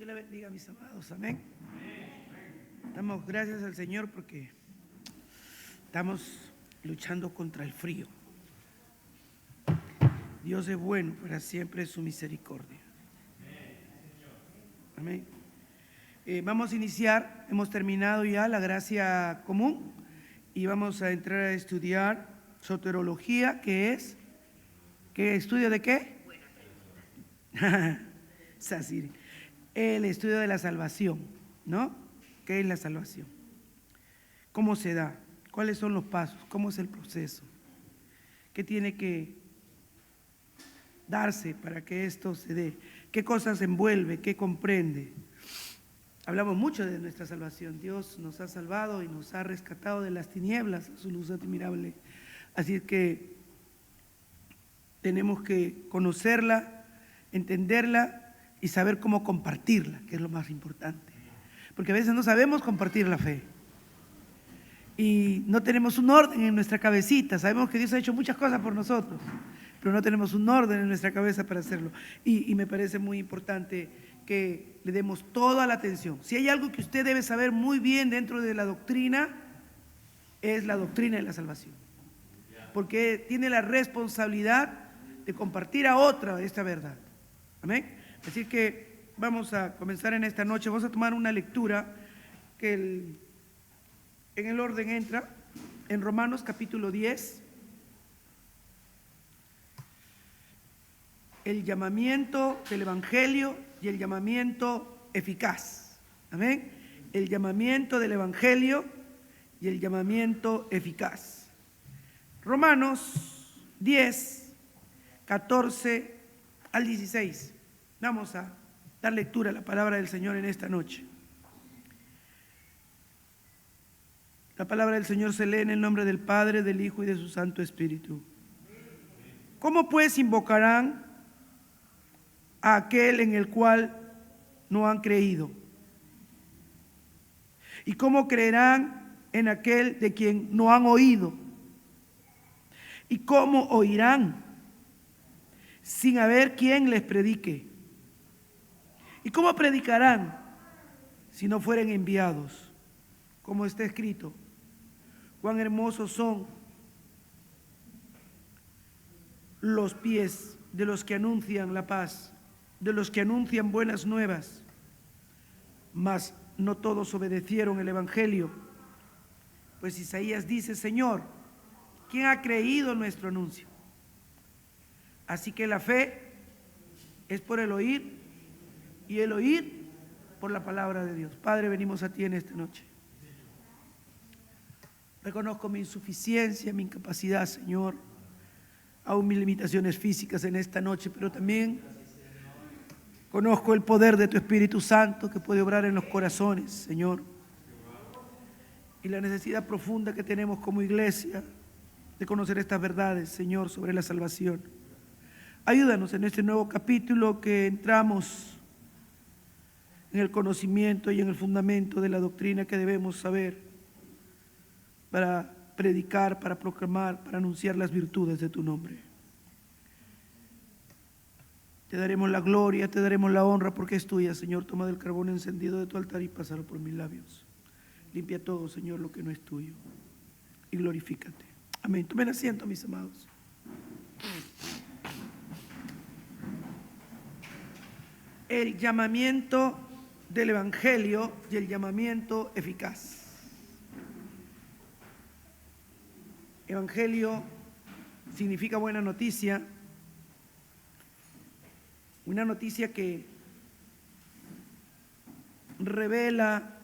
Dios le bendiga, mis amados, amén. Damos gracias al Señor porque estamos luchando contra el frío. Dios es bueno, para siempre es su misericordia. Amén. Vamos a iniciar, hemos terminado ya la gracia común y vamos a entrar a estudiar soterología, que es, ¿qué estudio de qué? Sasiri. El estudio de la salvación, ¿no? ¿Qué es la salvación? ¿Cómo se da? ¿Cuáles son los pasos? ¿Cómo es el proceso? ¿Qué tiene que darse para que esto se dé? ¿Qué cosas envuelve? ¿Qué comprende? Hablamos mucho de nuestra salvación. Dios nos ha salvado y nos ha rescatado de las tinieblas a su luz admirable. Así que tenemos que conocerla, entenderla y saber cómo compartirla, que es lo más importante. Porque a veces no sabemos compartir la fe. Y no tenemos un orden en nuestra cabecita. Sabemos que Dios ha hecho muchas cosas por nosotros, pero no tenemos un orden en nuestra cabeza para hacerlo. Y me parece muy importante que le demos toda la atención. Si hay algo que usted debe saber muy bien dentro de la doctrina, es la doctrina de la salvación. Porque tiene la responsabilidad de compartir a otra esta verdad. Amén. Así que vamos a comenzar en esta noche. Vamos a tomar una lectura que en el orden entra en Romanos capítulo 10. El llamamiento del Evangelio y el llamamiento eficaz. Amén. El llamamiento del Evangelio y el llamamiento eficaz. Romanos 10, 14 al 16. Vamos a dar lectura a la palabra del Señor en esta noche. La palabra del Señor se lee en el nombre del Padre, del Hijo y de su Santo Espíritu. ¿Cómo pues invocarán a aquel en el cual no han creído? ¿Y cómo creerán en aquel de quien no han oído? ¿Y cómo oirán sin haber quien les predique? ¿Y cómo predicarán si no fueren enviados? Como está escrito, cuán hermosos son los pies de los que anuncian la paz, de los que anuncian buenas nuevas. Mas no todos obedecieron el Evangelio. Pues Isaías dice: Señor, ¿quién ha creído nuestro anuncio? Así que la fe es por el oír, y el oír por la palabra de Dios. Padre, venimos a ti en esta noche. Reconozco mi insuficiencia, mi incapacidad, Señor, aún mis limitaciones físicas en esta noche, pero también conozco el poder de tu Espíritu Santo que puede obrar en los corazones, Señor, y la necesidad profunda que tenemos como iglesia de conocer estas verdades, Señor, sobre la salvación. Ayúdanos en este nuevo capítulo que entramos en el conocimiento y en el fundamento de la doctrina que debemos saber para predicar, para proclamar, para anunciar las virtudes de tu nombre. Te daremos la gloria, te daremos la honra porque es tuya, Señor. Toma del carbón encendido de tu altar y pásalo por mis labios. Limpia todo, Señor, lo que no es tuyo y glorifícate. Amén. Tomen asiento, mis amados. El llamamiento del Evangelio y el llamamiento eficaz. Evangelio significa buena noticia, una noticia que revela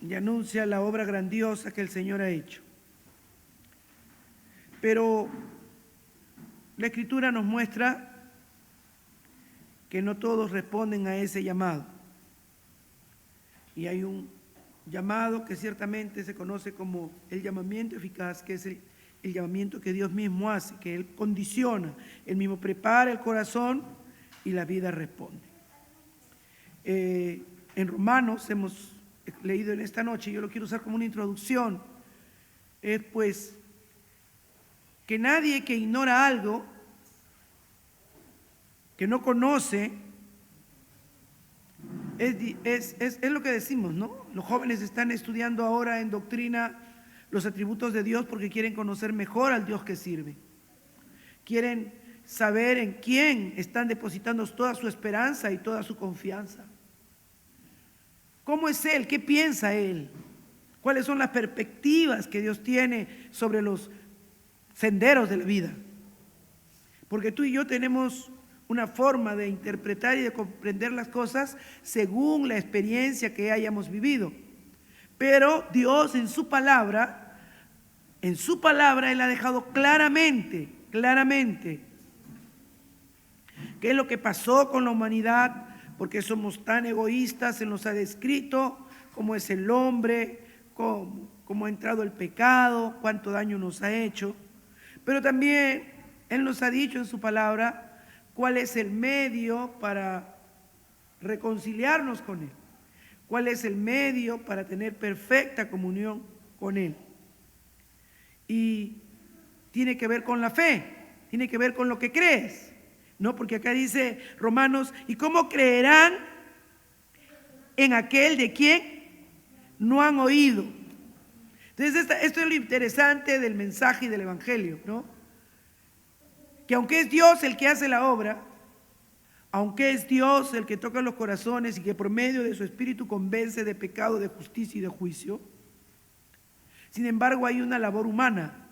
y anuncia la obra grandiosa que el Señor ha hecho. Pero la Escritura nos muestra que no todos responden a ese llamado. Y hay un llamado que ciertamente se conoce como el llamamiento eficaz, que es el llamamiento que Dios mismo hace, que Él condiciona, Él mismo prepara el corazón y la vida responde. En Romanos hemos leído en esta noche, yo lo quiero usar como una introducción, es pues que nadie que ignora algo, que no conoce, Es lo que decimos, ¿no? Los jóvenes están estudiando ahora en doctrina los atributos de Dios porque quieren conocer mejor al Dios que sirve. Quieren saber en quién están depositando toda su esperanza y toda su confianza. ¿Cómo es Él? ¿Qué piensa Él? ¿Cuáles son las perspectivas que Dios tiene sobre los senderos de la vida? Porque tú y yo tenemos una forma de interpretar y de comprender las cosas según la experiencia que hayamos vivido. Pero Dios en su palabra Él ha dejado claramente qué es lo que pasó con la humanidad, porque somos tan egoístas. Él nos ha descrito cómo es el hombre, cómo ha entrado el pecado, cuánto daño nos ha hecho. Pero también Él nos ha dicho en su palabra cuál es el medio para reconciliarnos con Él, cuál es el medio para tener perfecta comunión con Él. Y tiene que ver con la fe, tiene que ver con lo que crees, ¿no? Porque acá dice Romanos, ¿y cómo creerán en aquel de quien no han oído? Entonces esto es lo interesante del mensaje y del evangelio, ¿no? Que aunque es Dios el que hace la obra, aunque es Dios el que toca los corazones y que por medio de su Espíritu convence de pecado, de justicia y de juicio, sin embargo hay una labor humana.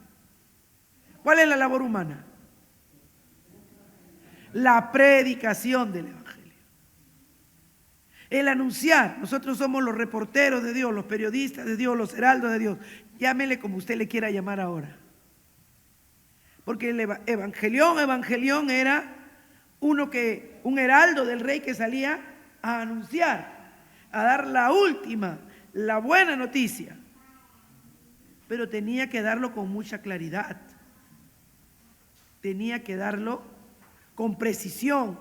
¿Cuál es la labor humana? La predicación del evangelio. El anunciar. Nosotros somos los reporteros de Dios, los periodistas de Dios, los heraldos de Dios. Llámele como usted le quiera llamar ahora. Porque el evangelión era un heraldo del rey que salía a anunciar, a dar la última, la buena noticia. Pero tenía que darlo con mucha claridad. Tenía que darlo con precisión.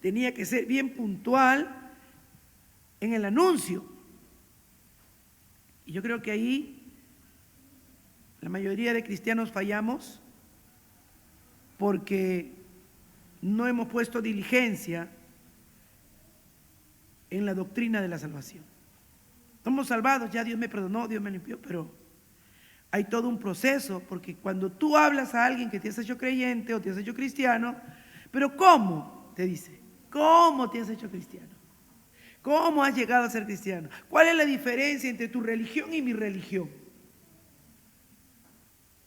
Tenía que ser bien puntual en el anuncio. Y yo creo que ahí la mayoría de cristianos fallamos porque no hemos puesto diligencia en la doctrina de la salvación. Somos salvados, ya Dios me perdonó, Dios me limpió, pero hay todo un proceso, porque cuando tú hablas a alguien que te has hecho creyente o te has hecho cristiano, pero ¿cómo? Te dice, ¿cómo te has hecho cristiano? ¿Cómo has llegado a ser cristiano? ¿Cuál es la diferencia entre tu religión y mi religión?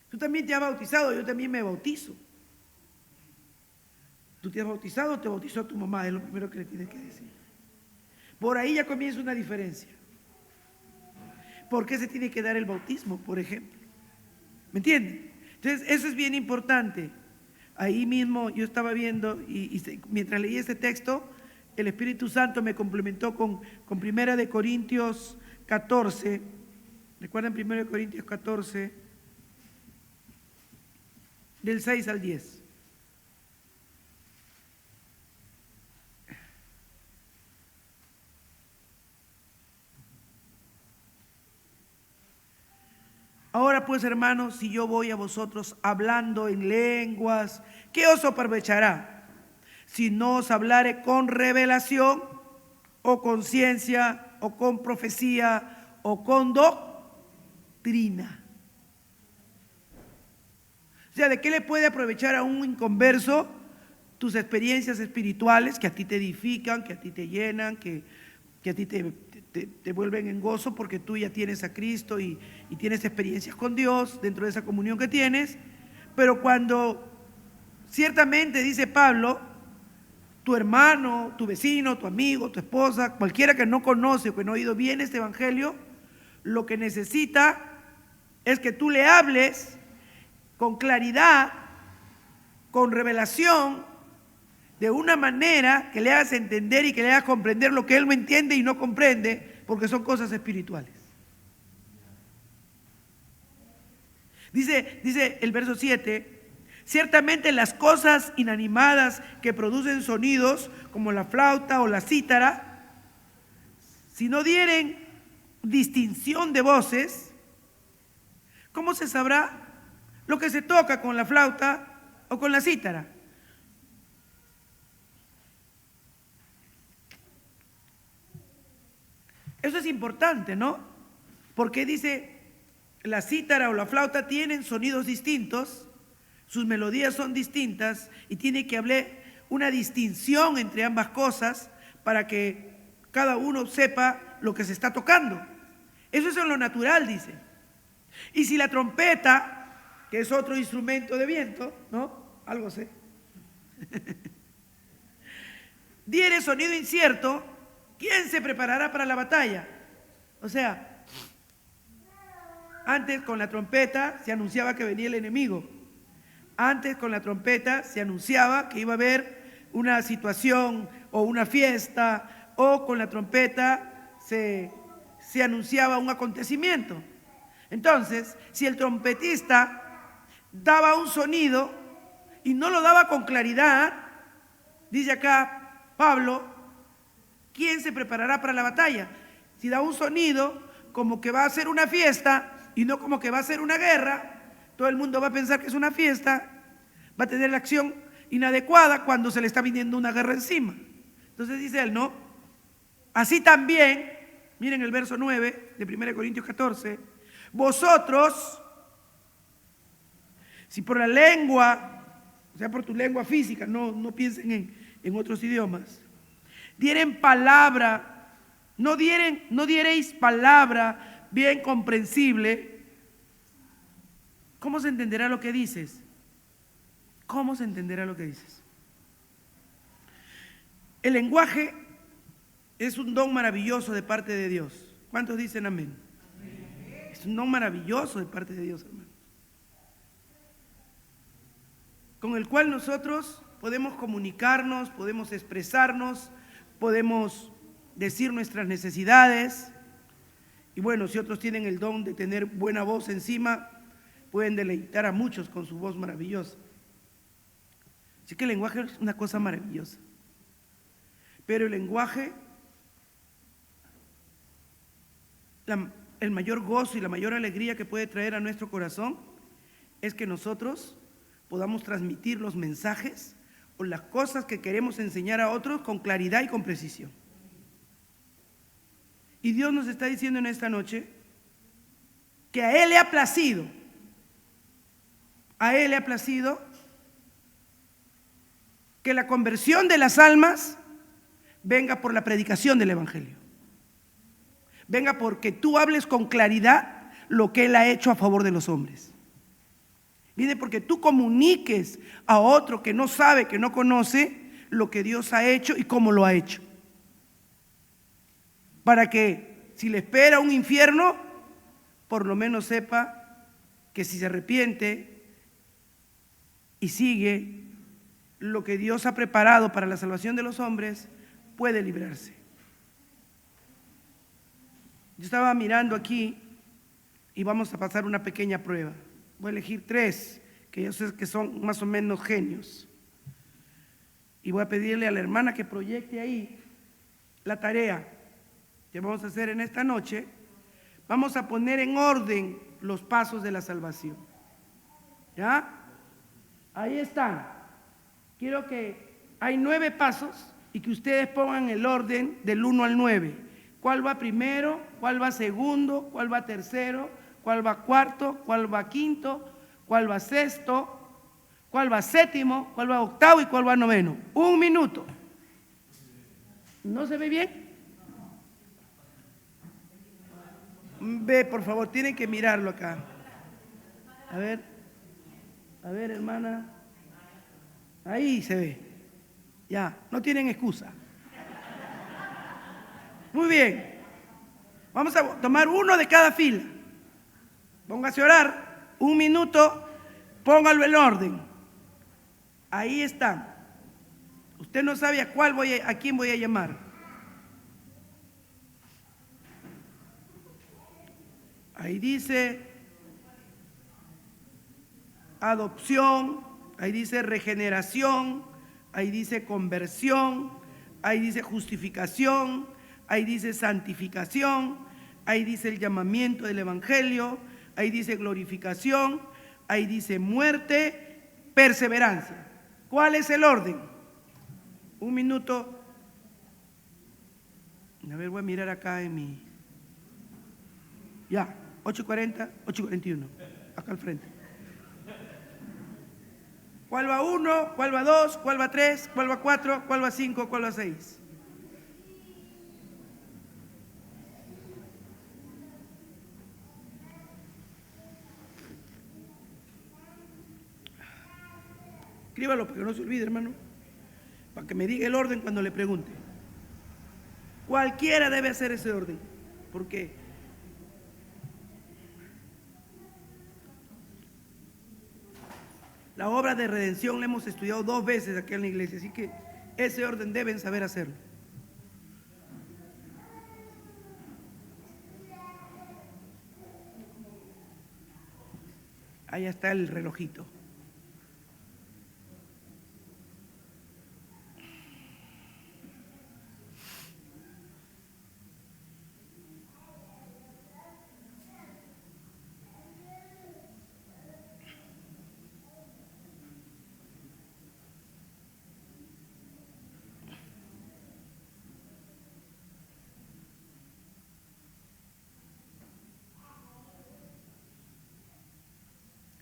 Tú también te has bautizado, yo también me bautizo. Tú te has bautizado, te bautizó tu mamá, es lo primero que le tienes que decir. Por ahí ya comienza una diferencia. ¿Por qué se tiene que dar el bautismo, por ejemplo? ¿Me entienden? Entonces, eso es bien importante. Ahí mismo yo estaba viendo y mientras leía este texto, el Espíritu Santo me complementó con 1 Corintios 14. ¿Recuerdan 1 Corintios 14? Del 6 al 10. Ahora pues, hermanos, si yo voy a vosotros hablando en lenguas, ¿qué os aprovechará? Si no os hablare con revelación, o con ciencia, o con profecía, o con doctrina. O sea, ¿de qué le puede aprovechar a un inconverso tus experiencias espirituales que a ti te edifican, que a ti te llenan, que a ti te vuelven en gozo porque tú ya tienes a Cristo y tienes experiencias con Dios dentro de esa comunión que tienes? Pero cuando ciertamente, dice Pablo, tu hermano, tu vecino, tu amigo, tu esposa, cualquiera que no conoce o que no ha oído bien este evangelio, lo que necesita es que tú le hables con claridad, con revelación, de una manera que le hagas entender y que le hagas comprender lo que él no entiende y no comprende, porque son cosas espirituales. Dice el verso 7, ciertamente las cosas inanimadas que producen sonidos, como la flauta o la cítara, si no dieren distinción de voces, ¿cómo se sabrá lo que se toca con la flauta o con la cítara? Eso es importante, ¿no? Porque dice, la cítara o la flauta tienen sonidos distintos, sus melodías son distintas y tiene que haber una distinción entre ambas cosas para que cada uno sepa lo que se está tocando. Eso es en lo natural, dice. Y si la trompeta, que es otro instrumento de viento, ¿no? Algo sé. Diere sonido incierto, ¿quién se preparará para la batalla? O sea, antes con la trompeta se anunciaba que venía el enemigo. Antes con la trompeta se anunciaba que iba a haber una situación o una fiesta, o con la trompeta se anunciaba un acontecimiento. Entonces, si el trompetista daba un sonido y no lo daba con claridad, dice acá Pablo, ¿quién se preparará para la batalla? Si da un sonido como que va a ser una fiesta y no como que va a ser una guerra, todo el mundo va a pensar que es una fiesta, va a tener la acción inadecuada cuando se le está viniendo una guerra encima. Entonces dice él, ¿no? Así también, miren el verso 9 de 1 Corintios 14, vosotros, si por la lengua, o sea, por tu lengua física, no piensen en otros idiomas, dieren palabra, no diereis palabra bien comprensible, ¿cómo se entenderá lo que dices? ¿Cómo se entenderá lo que dices? El lenguaje es un don maravilloso de parte de Dios. ¿Cuántos dicen amén? Amén. Es un don maravilloso de parte de Dios, hermano, con el cual nosotros podemos comunicarnos, podemos expresarnos, podemos decir nuestras necesidades. Y bueno, si otros tienen el don de tener buena voz encima, pueden deleitar a muchos con su voz maravillosa. Así que el lenguaje es una cosa maravillosa. Pero el lenguaje, el mayor gozo y la mayor alegría que puede traer a nuestro corazón es que nosotros podamos transmitir los mensajes o las cosas que queremos enseñar a otros con claridad y con precisión. Y Dios nos está diciendo en esta noche que a Él le ha placido, que la conversión de las almas venga por la predicación del Evangelio. Venga porque tú hables con claridad lo que Él ha hecho a favor de los hombres. Viene porque tú comuniques a otro que no sabe, que no conoce lo que Dios ha hecho y cómo lo ha hecho. Para que si le espera un infierno, por lo menos sepa que si se arrepiente y sigue lo que Dios ha preparado para la salvación de los hombres, puede librarse. Yo estaba mirando aquí y vamos a pasar una pequeña prueba. Voy a elegir 3 que yo sé que son más o menos genios. Y voy a pedirle a la hermana que proyecte ahí la tarea que vamos a hacer en esta noche. Vamos a poner en orden los pasos de la salvación. ¿Ya? Ahí están. Quiero que hay 9 pasos y que ustedes pongan el orden del 1 al 9. ¿Cuál va primero? ¿Cuál va segundo? ¿Cuál va tercero? ¿Cuál va cuarto? ¿Cuál va quinto? ¿Cuál va sexto? ¿Cuál va séptimo? ¿Cuál va octavo? ¿Y cuál va noveno? 1 minuto. ¿No se ve bien? Ve, por favor, tienen que mirarlo acá. A ver, hermana. Ahí se ve. Ya, no tienen excusa. Muy bien. Vamos a tomar uno de cada fila. Póngase a orar. 1 minuto. Póngalo en orden. Ahí está. Usted no sabe a quién voy a llamar. Ahí dice adopción, ahí dice regeneración, ahí dice conversión, ahí dice justificación, ahí dice santificación, ahí dice el llamamiento del evangelio, ahí dice glorificación, ahí dice muerte, perseverancia. ¿Cuál es el orden? 1 minuto. A ver, voy a mirar acá en mi... Ya, 8:40, 8:41. Acá al frente. ¿Cuál va 1? ¿Cuál va 2? ¿Cuál va 3? ¿Cuál va 4? ¿Cuál va 5? ¿Cuál va 6? Escríbalo para que no se olvide, hermano. Para que me diga el orden cuando le pregunte. Cualquiera debe hacer ese orden. Porque la obra de redención la hemos estudiado 2 veces aquí en la iglesia. Así que ese orden deben saber hacerlo. Ahí está el relojito.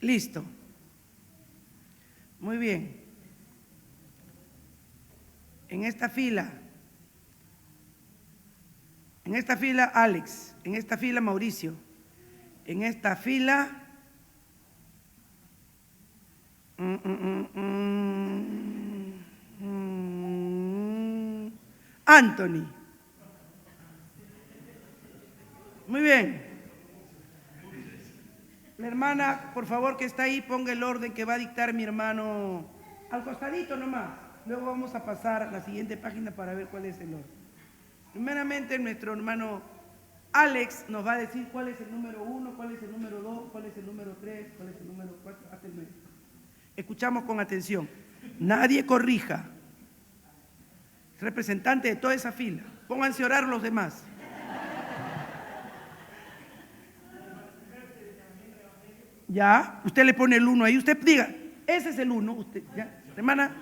Listo. Muy bien. En esta fila Alex, en esta fila Mauricio, en esta fila Anthony. Muy bien. La hermana, por favor, que está ahí, ponga el orden que va a dictar mi hermano al costadito nomás. Luego vamos a pasar a la siguiente página para ver cuál es el orden. Primeramente, nuestro hermano Alex nos va a decir cuál es el número 1, cuál es el número 2, cuál es el número 3, cuál es el número 4, hasta el 9. Escuchamos con atención. Nadie corrija. Representante de toda esa fila. Pónganse a orar los demás. Ya, usted le pone el 1 ahí, usted diga, ese es el 1, usted, ya, hermana,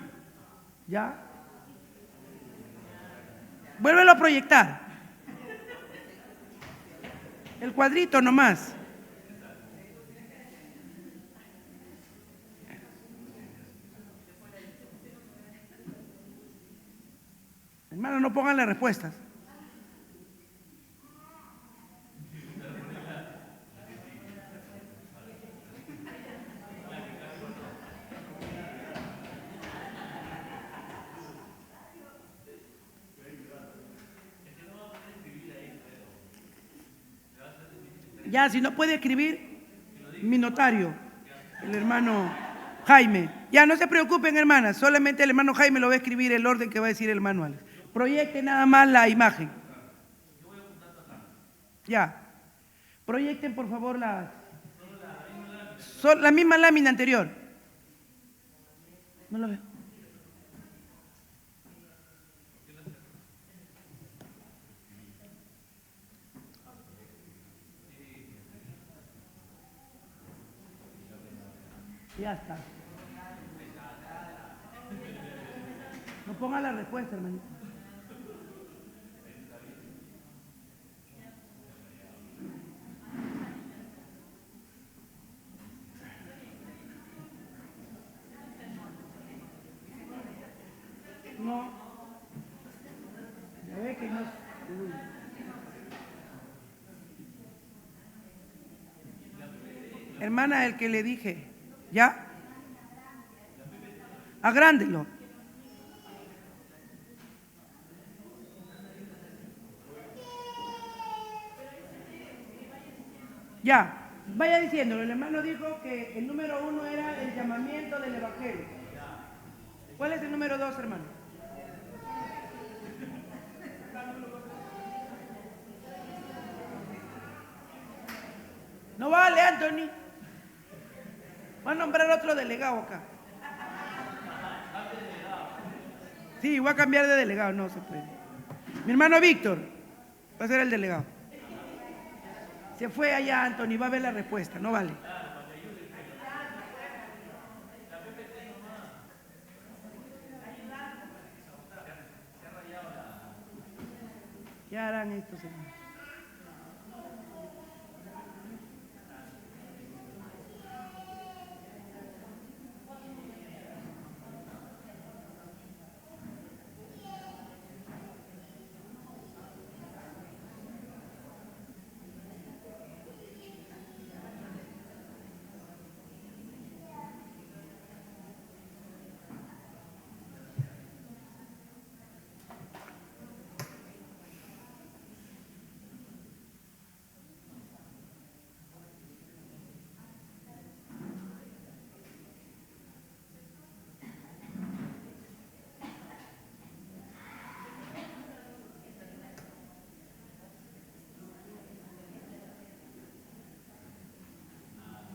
ya. Vuélvelo a proyectar. El cuadrito nomás. Hermano, no pongan las respuestas. Ya, si no puede escribir, mi notario, el hermano Jaime. Ya, no se preocupen, hermanas, solamente el hermano Jaime lo va a escribir el orden que va a decir el hermano Alex. Proyecte nada más la imagen. Ya. Proyecten, por favor, la misma lámina anterior. No lo veo. Ya está. No ponga la respuesta, hermanito. No. Ya ve que no. Hermana, el que le dije. ¿Ya? Agrándelo. Ya, vaya diciéndolo. El hermano dijo que el número 1 era el llamamiento del evangelio. ¿Cuál es el número 2, hermano? No vale, Anthony. Va a nombrar otro delegado acá. Sí, voy a cambiar de delegado, no se puede. Mi hermano Víctor va a ser el delegado. Se fue allá, Anthony, va a ver la respuesta, no vale. Ya harán estos hermanos.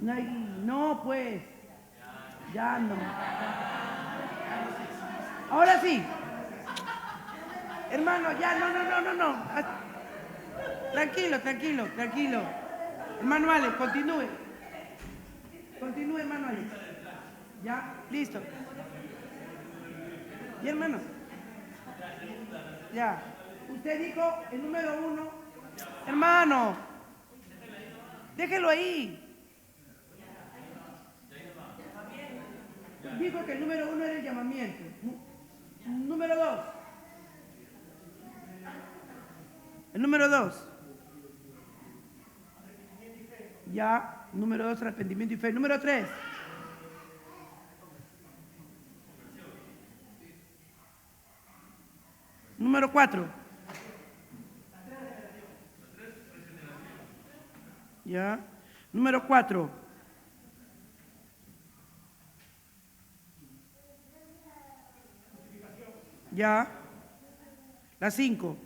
No, pues. Ya no. Ahora sí. Hermano, ya, no. Tranquilo. Hermano Alex, continúe. Hermano Alex. Ya, listo. ¿Y hermano? Ya. Usted dijo el número 1. Hermano, déjelo ahí. Dijo que el número 1 era el llamamiento. Número 2. El número 2. Ya. Número 2, arrepentimiento y fe. Número 3. Número 4. Ya. Número 4. Ya. La 5.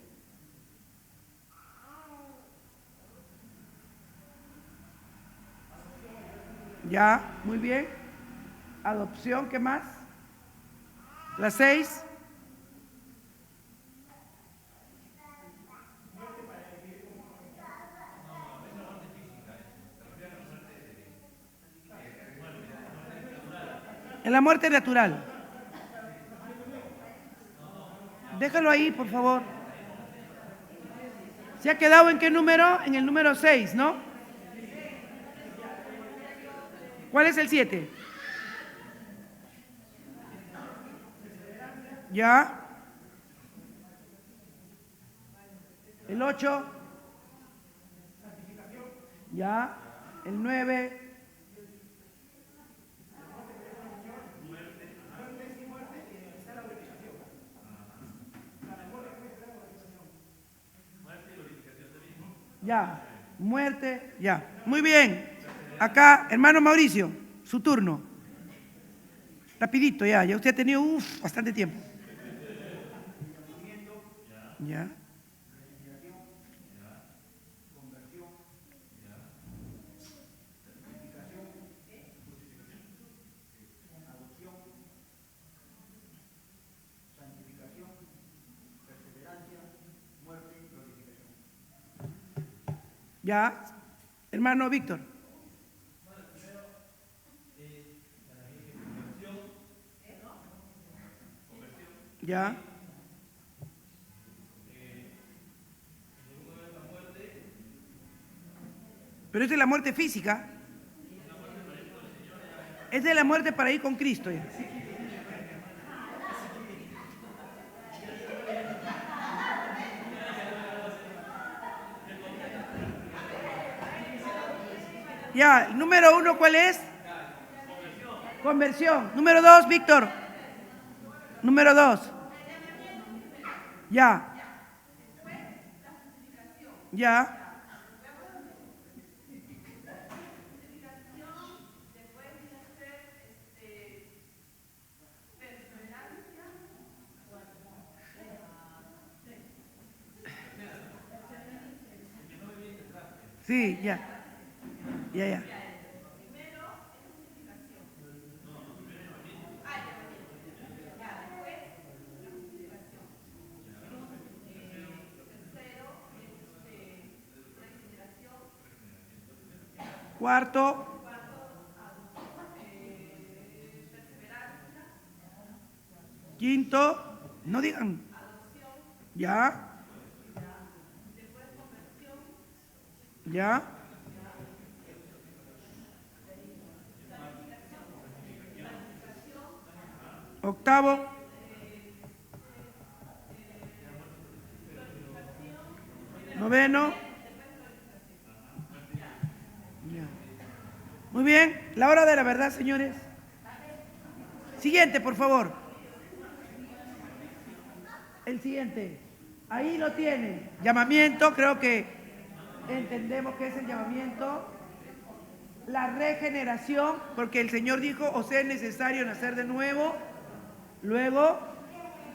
Ya, muy bien. Adopción, ¿qué más? La 6. En la muerte natural. Déjalo ahí, por favor. ¿Se ha quedado en qué número? En el número 6, ¿no? ¿Cuál es el 7? Ya. El 8. Ya. El 9. Ya. Muerte. Ya. Muy bien. Acá, hermano Mauricio, su turno. Rapidito, ya usted ha tenido bastante tiempo. Ya. Ya. Hermano Víctor. Ya. Pero esta es la muerte física. Es de la muerte para ir con Cristo. Ya. Ya, número 1, ¿cuál es? Conversión. Número 2, Víctor. Número 2. Ya. Ya. Sí, ya. Ya. Cuarto. Quinto. No digan. Ya. Ya. Octavo. Noveno. Ya. Muy bien. La hora de la verdad, señores. Siguiente, por favor. El siguiente. Ahí lo tienen. Llamamiento, creo que entendemos que es el llamamiento. La regeneración, porque el Señor dijo, os es necesario nacer de nuevo. Luego,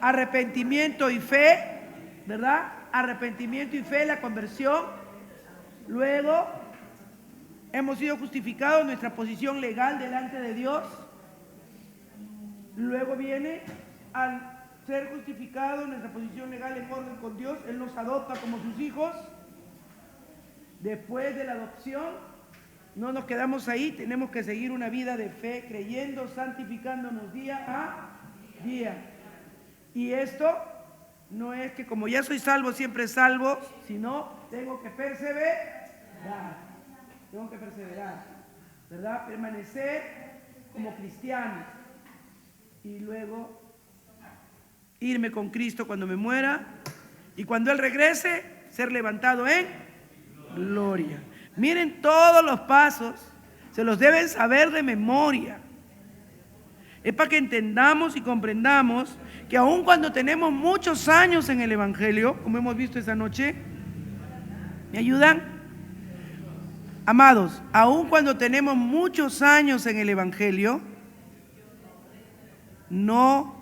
arrepentimiento y fe, ¿verdad? Arrepentimiento y fe, la conversión. Luego, Hemos sido justificados, nuestra posición legal delante de Dios. Luego viene, al ser justificados, nuestra posición legal en orden con Dios, Él nos adopta como sus hijos. Después de la adopción, no nos quedamos ahí, tenemos que seguir una vida de fe, creyendo, santificándonos día a día. Y esto no es que como ya soy salvo, siempre salvo, sino tengo que perseverar. Tengo que perseverar, ¿verdad? Permanecer como cristianos. Y luego irme con Cristo cuando me muera. Y cuando Él regrese, ser levantado en gloria. Miren todos los pasos, se los deben saber de memoria. Es para que entendamos y comprendamos que aun cuando tenemos muchos años en el Evangelio, como hemos visto esta noche, ¿me ayudan? Amados, aun cuando tenemos muchos años en el Evangelio, no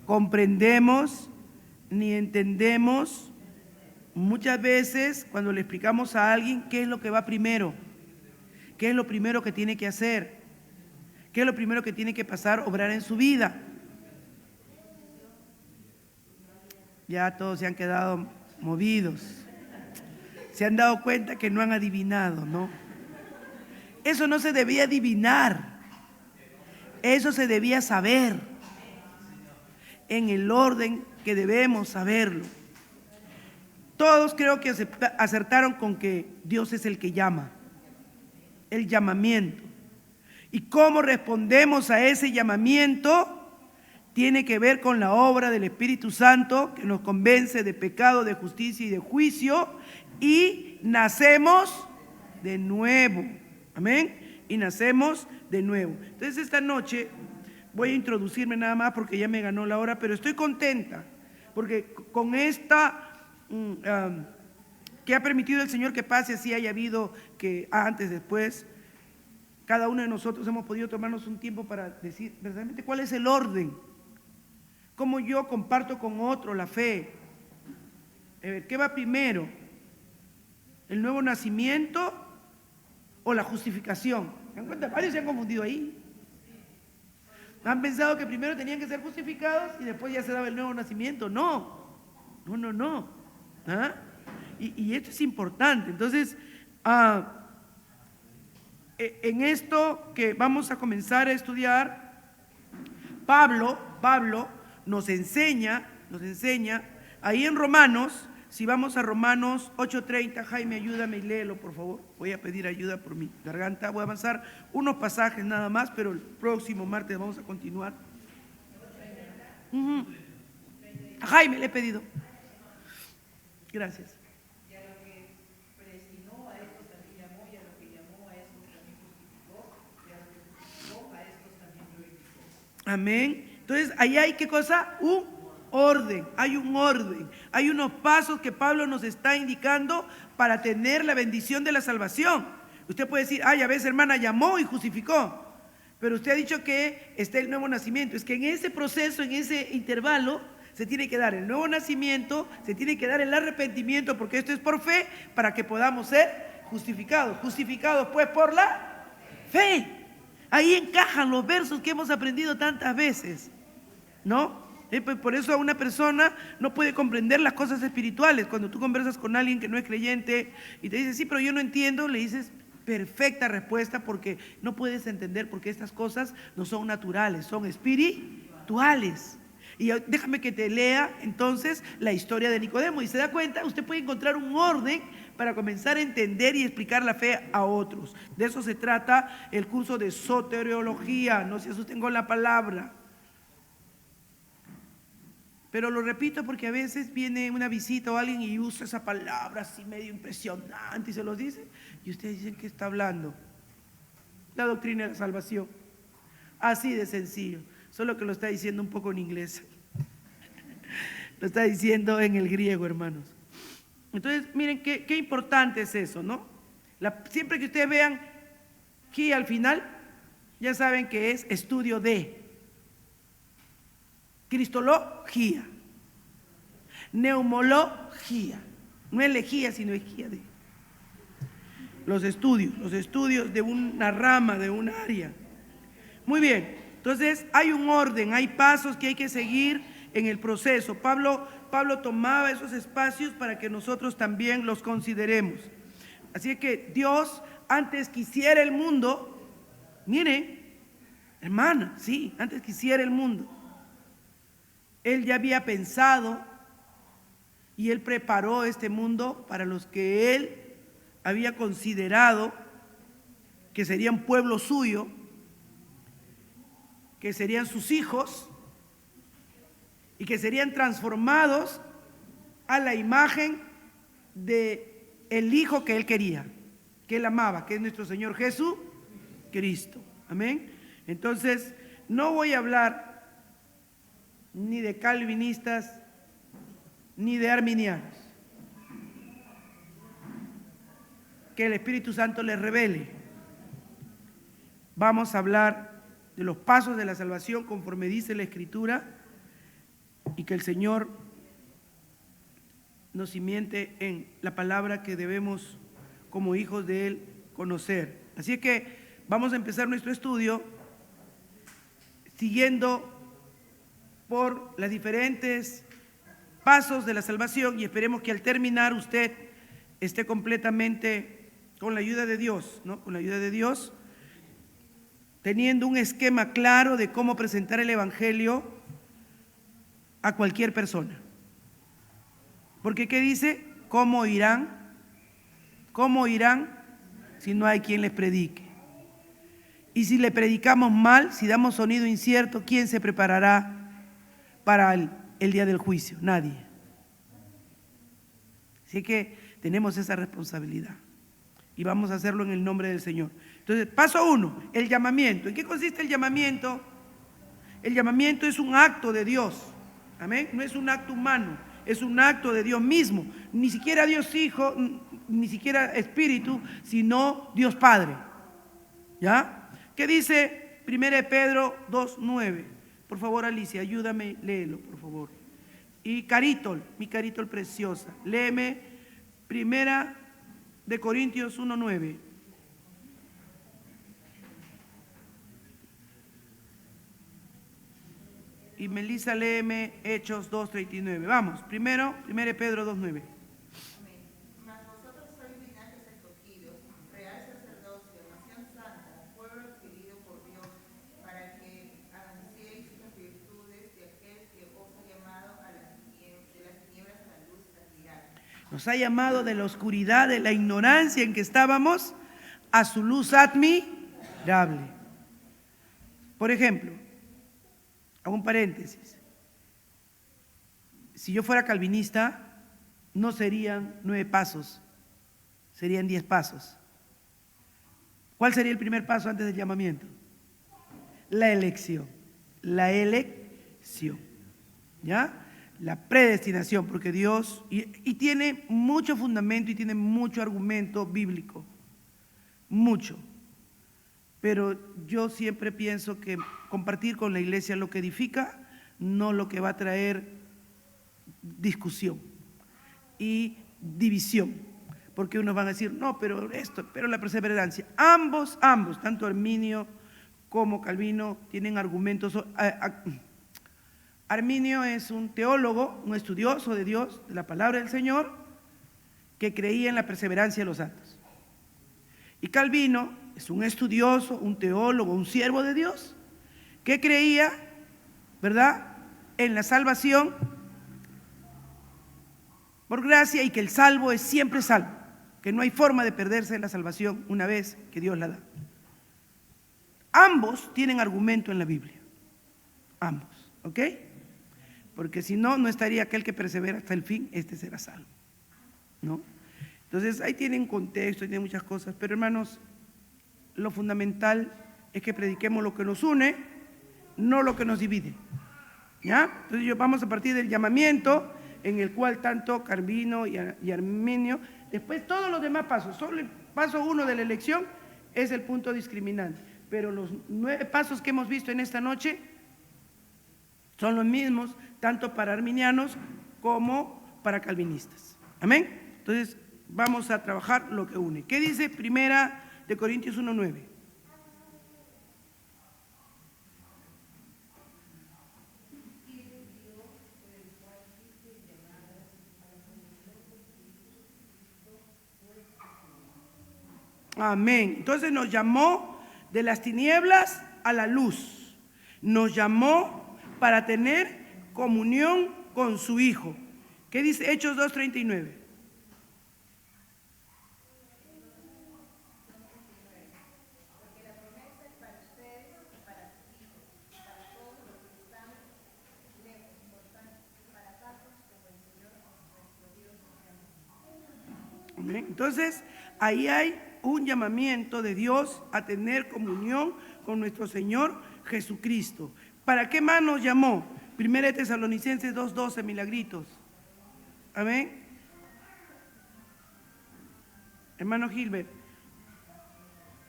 comprendemos ni entendemos muchas veces cuando le explicamos a alguien qué es lo que va primero, qué es lo primero que tiene que hacer, qué es lo primero que tiene que pasar, obrar en su vida. Ya todos se han quedado movidos, se han dado cuenta que no han adivinado, ¿no? Eso no se debía adivinar, eso se debía saber en el orden que debemos saberlo. Todos creo que acertaron con que Dios es el que llama, el llamamiento. Y cómo respondemos a ese llamamiento tiene que ver con la obra del Espíritu Santo que nos convence de pecado, de justicia y de juicio, y nacemos de nuevo. Amén. Y nacemos de nuevo. Entonces esta noche voy a introducirme nada más porque ya me ganó la hora, pero estoy contenta porque con esta que ha permitido el Señor que pase, así haya habido que antes, después, cada uno de nosotros hemos podido tomarnos un tiempo para decir verdaderamente cuál es el orden, cómo yo comparto con otro la fe. ¿Qué va primero? ¿El nuevo nacimiento o la justificación? ¿Se dan cuenta? Varios se han confundido ahí. Han pensado que primero tenían que ser justificados y después ya se daba el nuevo nacimiento. No. ¿Ah? Y esto es importante. Entonces, en esto que vamos a comenzar a estudiar, Pablo nos enseña, ahí en Romanos, si vamos a Romanos 8:30, Jaime, ayúdame y léelo, por favor. Voy a pedir ayuda por mi garganta. Voy a avanzar unos pasajes nada más, pero el próximo martes vamos a continuar. A Jaime le he pedido. Gracias. Y a lo que predestinó, a estos también llamó, y a lo que llamó, a estos también justificó, y a lo que justificó, a estos también glorificó. Amén. Entonces, ahí hay ¿qué cosa? Un orden, hay unos pasos que Pablo nos está indicando para tener la bendición de la salvación. Usted puede decir, ya ves, hermana, llamó y justificó, pero usted ha dicho que está el nuevo nacimiento. Es que en ese proceso, en ese intervalo, se tiene que dar el nuevo nacimiento, se tiene que dar el arrepentimiento, porque esto es por fe, para que podamos ser justificados. Justificados pues por la fe. Ahí encajan los versos que hemos aprendido tantas veces, ¿no? Por eso una persona no puede comprender las cosas espirituales. Cuando tú conversas con alguien que no es creyente y te dice, sí, pero yo no entiendo, le dices, perfecta respuesta, porque no puedes entender, porque estas cosas no son naturales, son espirituales. Y déjame que te lea entonces la historia de Nicodemo, y se da cuenta, usted puede encontrar un orden para comenzar a entender y explicar la fe a otros. De eso se trata el curso de soteriología. No se asusten con la palabra, pero lo repito porque a veces viene una visita o alguien y usa esa palabra así medio impresionante y se los dice, y ustedes dicen que está hablando la doctrina de la salvación. Así de sencillo, solo que lo está diciendo un poco en inglés. Lo está diciendo en el griego, hermanos. Entonces, miren qué importante es eso, ¿no? Siempre que ustedes vean aquí al final, ya saben que es estudio de cristología, neumología. No es lejía, sino ejía de. los estudios de una rama, de un área. Muy bien, entonces hay un orden, hay pasos que hay que seguir en el proceso. Pablo tomaba esos espacios para que nosotros también los consideremos. Así que Dios, antes que hiciera el mundo, mire, hermana, sí, antes que hiciera el mundo, Él ya había pensado y Él preparó este mundo para los que Él había considerado que serían pueblo suyo, que serían sus hijos y que serían transformados a la imagen de el Hijo que Él quería, que Él amaba, que es nuestro Señor Jesucristo. Amén. Entonces, no voy a hablar ni de calvinistas ni de arminianos. Que el Espíritu Santo les revele. Vamos a hablar de los pasos de la salvación conforme dice la Escritura y que el Señor nos simiente en la palabra que debemos como hijos de Él conocer. Así que vamos a empezar nuestro estudio siguiendo por los diferentes pasos de la salvación y esperemos que al terminar usted esté completamente con la ayuda de Dios, ¿no? Con la ayuda de Dios, teniendo un esquema claro de cómo presentar el Evangelio a cualquier persona. Porque ¿qué dice? ¿Cómo irán? ¿Cómo irán si no hay quien les predique? Y si le predicamos mal, si damos sonido incierto, ¿quién se preparará para el día del juicio? Nadie. Así que tenemos esa responsabilidad y vamos a hacerlo en el nombre del Señor. Entonces, paso 1, el llamamiento. ¿En qué consiste el llamamiento? El llamamiento es un acto de Dios. Amén. No es un acto humano, es un acto de Dios mismo. Ni siquiera Dios Hijo, ni siquiera Espíritu, sino Dios Padre. ¿Ya? ¿Qué dice 1 Pedro 2:9? Por favor, Alicia, ayúdame, léelo, por favor. Y Carítol, mi Carítol preciosa, léeme 1 Corintios 1:9. Y Melissa, léeme Hechos 2:39. Vamos, primero, 1 Pedro 2:9. Mas vosotros sois linajes escogido, real sacerdocio, nación santa, pueblo adquirido por Dios, para que anunciéis las virtudes de aquel que os ha llamado de las tinieblas a la luz admirable. Nos ha llamado de la oscuridad, de la ignorancia en que estábamos, a su luz admirable. Por ejemplo, hago un paréntesis. Si yo fuera calvinista, no serían 9 pasos, serían 10 pasos. ¿Cuál sería el primer paso antes del llamamiento? La elección. La elección. ¿Ya? La predestinación, porque Dios, y tiene mucho fundamento y tiene mucho argumento bíblico, mucho. Pero yo siempre pienso que compartir con la iglesia lo que edifica, no lo que va a traer discusión y división. Porque unos van a decir, no, pero la perseverancia. Ambos, tanto Arminio como Calvino, tienen argumentos. Arminio es un teólogo, un estudioso de Dios, de la palabra del Señor, que creía en la perseverancia de los santos. Y Calvino es un estudioso, un teólogo, un siervo de Dios, que creía, ¿verdad?, en la salvación por gracia y que el salvo es siempre salvo, que no hay forma de perderse la salvación una vez que Dios la da. Ambos tienen argumento en la Biblia, ambos, ¿ok? Porque si no, no estaría aquel que persevera hasta el fin, este será salvo, ¿no? Entonces ahí tienen contexto, tienen muchas cosas, pero hermanos, lo fundamental es que prediquemos lo que nos une, no lo que nos divide, ¿ya? Entonces vamos a partir del llamamiento, en el cual tanto Calvino y Arminio, después todos los demás pasos, solo el paso 1 de la elección es el punto discriminante, pero los 9 pasos que hemos visto en esta noche son los mismos, tanto para arminianos como para calvinistas. Amén. Entonces, vamos a trabajar lo que une. ¿Qué dice Primera de Corintios 1:9? Amén. Entonces nos llamó de las tinieblas a la luz. Nos llamó para tener comunión con su Hijo. ¿Qué dice Hechos 2:39? Amén. Entonces, ahí hay un llamamiento de Dios a tener comunión con nuestro Señor Jesucristo. ¿Para qué más nos llamó? 1 Tesalonicenses 2:12, milagritos. Amén. Hermano Gilbert,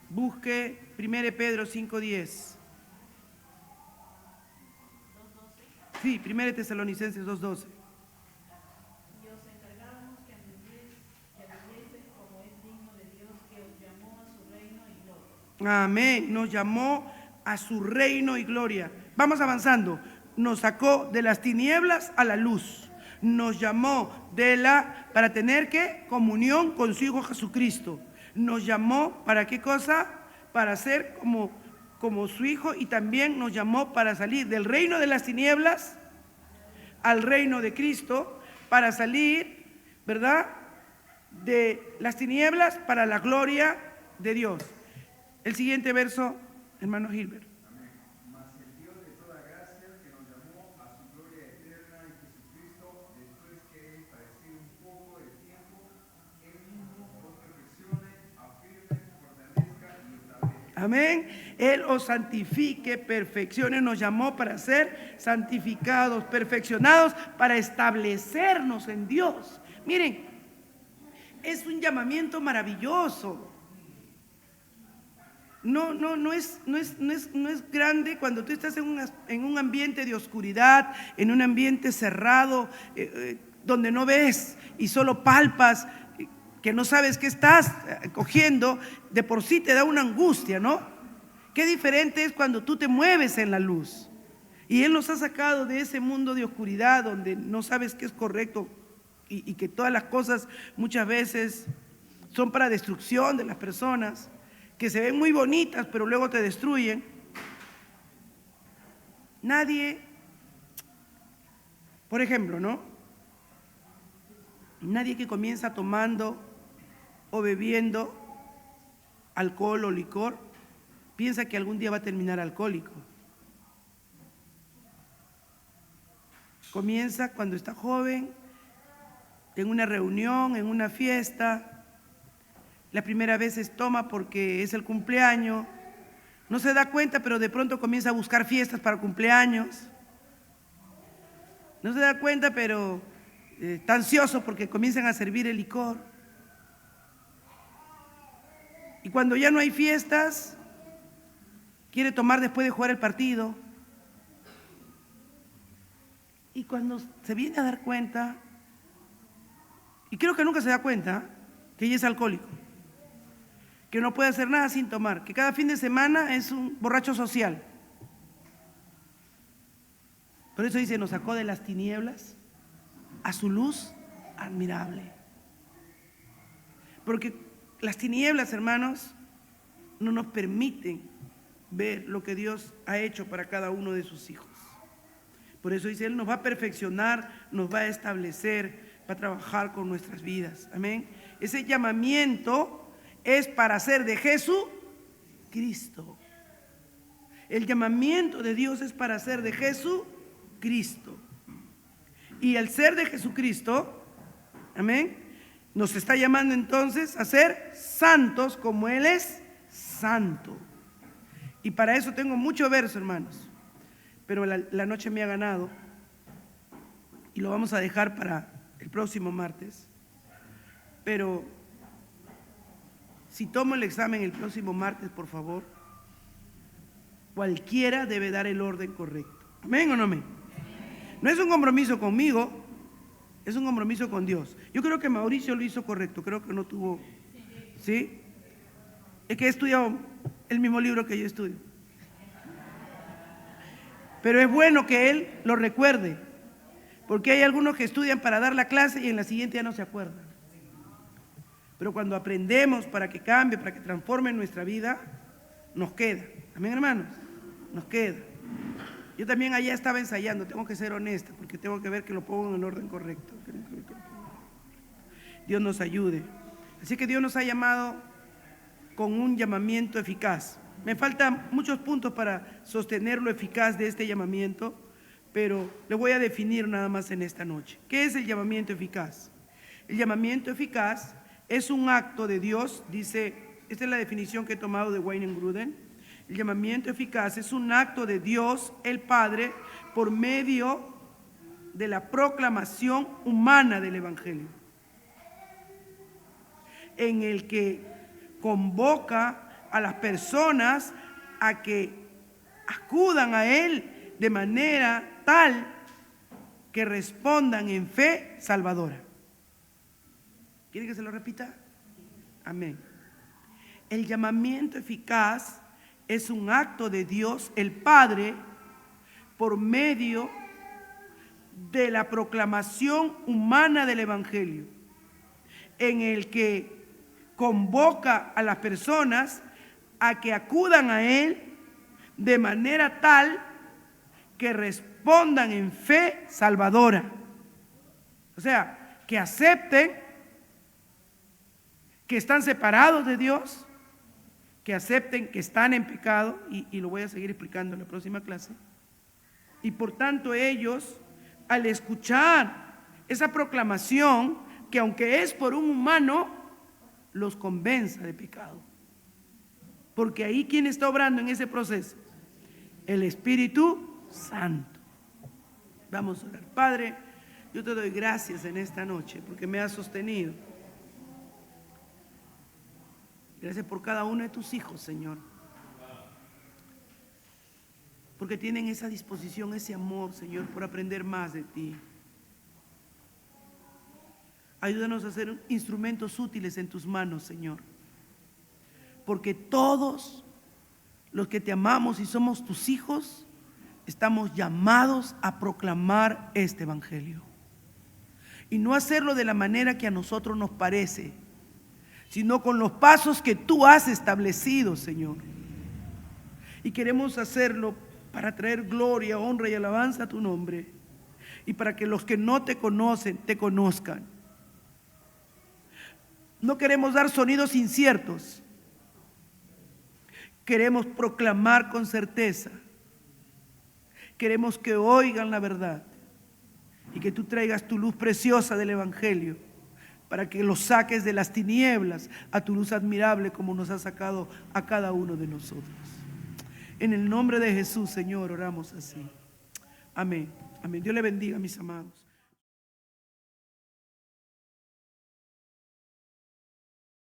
busque 1 Pedro 5:10. Sí, 1 Tesalonicenses 2:12. Y os encargábamos que anduvieseis como es digno de Dios, que os llamó a su reino y gloria. Amén. Nos llamó a su reino y gloria. Vamos avanzando. Nos sacó de las tinieblas a la luz. Nos llamó para tener ¿qué? Comunión con su Hijo Jesucristo. Nos llamó ¿para qué cosa? Para ser como su Hijo, y también nos llamó para salir del reino de las tinieblas al reino de Cristo, para salir, ¿verdad?, de las tinieblas para la gloria de Dios. El siguiente verso, hermano Gilbert. Amén. Mas el Dios de toda gracia, que nos llamó a su gloria eterna en Jesucristo, después que Él, padecido un poco de tiempo, Él mismo os perfeccione, afirme, fortalezca y establezca. Amén. Él os santifique, perfeccione. Nos llamó para ser santificados, perfeccionados, para establecernos en Dios. Miren, es un llamamiento maravilloso. No es grande cuando tú estás en un ambiente de oscuridad, en un ambiente cerrado, donde no ves y solo palpas, que no sabes qué estás cogiendo. De por sí te da una angustia, ¿no? Qué diferente es cuando tú te mueves en la luz. Y Él nos ha sacado de ese mundo de oscuridad donde no sabes qué es correcto y que todas las cosas muchas veces son para destrucción de las personas, que se ven muy bonitas pero luego te destruyen. Nadie, por ejemplo, ¿no? Nadie que comienza tomando o bebiendo alcohol o licor piensa que algún día va a terminar alcohólico. Comienza cuando está joven, en una reunión, en una fiesta. La primera vez toma porque es el cumpleaños. No se da cuenta, pero de pronto comienza a buscar fiestas para cumpleaños. No se da cuenta, pero está ansioso porque comienzan a servir el licor. Y cuando ya no hay fiestas, quiere tomar después de jugar el partido. Y cuando se viene a dar cuenta, y creo que nunca se da cuenta, que ella es alcohólico, que no puede hacer nada sin tomar, que cada fin de semana es un borracho social. Por eso dice, nos sacó de las tinieblas a su luz admirable. Porque las tinieblas, hermanos, no nos permiten ver lo que Dios ha hecho para cada uno de sus hijos. Por eso dice, Él nos va a perfeccionar, nos va a establecer, va a trabajar con nuestras vidas. Amén. Ese llamamiento es para ser de Jesucristo. El llamamiento de Dios es para ser de Jesucristo. Y el ser de Jesucristo, amén, nos está llamando entonces a ser santos como Él es santo. Y para eso tengo mucho verso, hermanos. Pero la noche me ha ganado. Y lo vamos a dejar para el próximo martes. Pero si tomo el examen el próximo martes, por favor, cualquiera debe dar el orden correcto. ¿Amén o no amén? No es un compromiso conmigo, Es un compromiso con Dios. Yo creo que Mauricio lo hizo correcto, creo que no tuvo, ¿sí? Es que he estudiado el mismo libro que yo estudio. Pero es bueno que él lo recuerde, porque hay algunos que estudian para dar la clase y en la siguiente ya no se acuerdan. Pero cuando aprendemos para que cambie, para que transforme nuestra vida, nos queda. Amén, hermanos, nos queda. Yo también allá estaba ensayando, tengo que ser honesta, porque tengo que ver que lo pongo en el orden correcto. Dios nos ayude. Así que Dios nos ha llamado con un llamamiento eficaz. Me faltan muchos puntos para sostener lo eficaz de este llamamiento, pero le voy a definir nada más en esta noche. ¿Qué es el llamamiento eficaz? El llamamiento eficaz es un acto de Dios, dice, esta es la definición que he tomado de Wayne Grudem. El llamamiento eficaz es un acto de Dios, el Padre, por medio de la proclamación humana del Evangelio, en el que convoca a las personas a que acudan a Él de manera tal que respondan en fe salvadora. ¿Quiere que se lo repita? Amén. El llamamiento eficaz es un acto de Dios, el Padre, por medio de la proclamación humana del Evangelio, en el que convoca a las personas a que acudan a Él de manera tal que respondan en fe salvadora. O sea, que acepten que están separados de Dios, que acepten que están en pecado, y lo voy a seguir explicando en la próxima clase. Y por tanto ellos, al escuchar esa proclamación, que aunque es por un humano, los convenza de pecado. Porque ahí, ¿quién está obrando en ese proceso? El Espíritu Santo. Vamos a orar. Padre, yo te doy gracias en esta noche porque me has sostenido. Gracias por cada uno de tus hijos, Señor. Porque tienen esa disposición, ese amor, Señor, por aprender más de ti. Ayúdanos a ser instrumentos útiles en tus manos, Señor. Porque todos los que te amamos y somos tus hijos, estamos llamados a proclamar este Evangelio. Y no hacerlo de la manera que a nosotros nos parece, sino con los pasos que tú has establecido, Señor. Y queremos hacerlo para traer gloria, honra y alabanza a tu nombre. Y para que los que no te conocen, te conozcan. No queremos dar sonidos inciertos. Queremos proclamar con certeza. Queremos que oigan la verdad. Y que tú traigas tu luz preciosa del Evangelio, para que los saques de las tinieblas a tu luz admirable, como nos has sacado a cada uno de nosotros. En el nombre de Jesús, Señor, oramos así. Amén. Amén. Dios le bendiga, mis amados.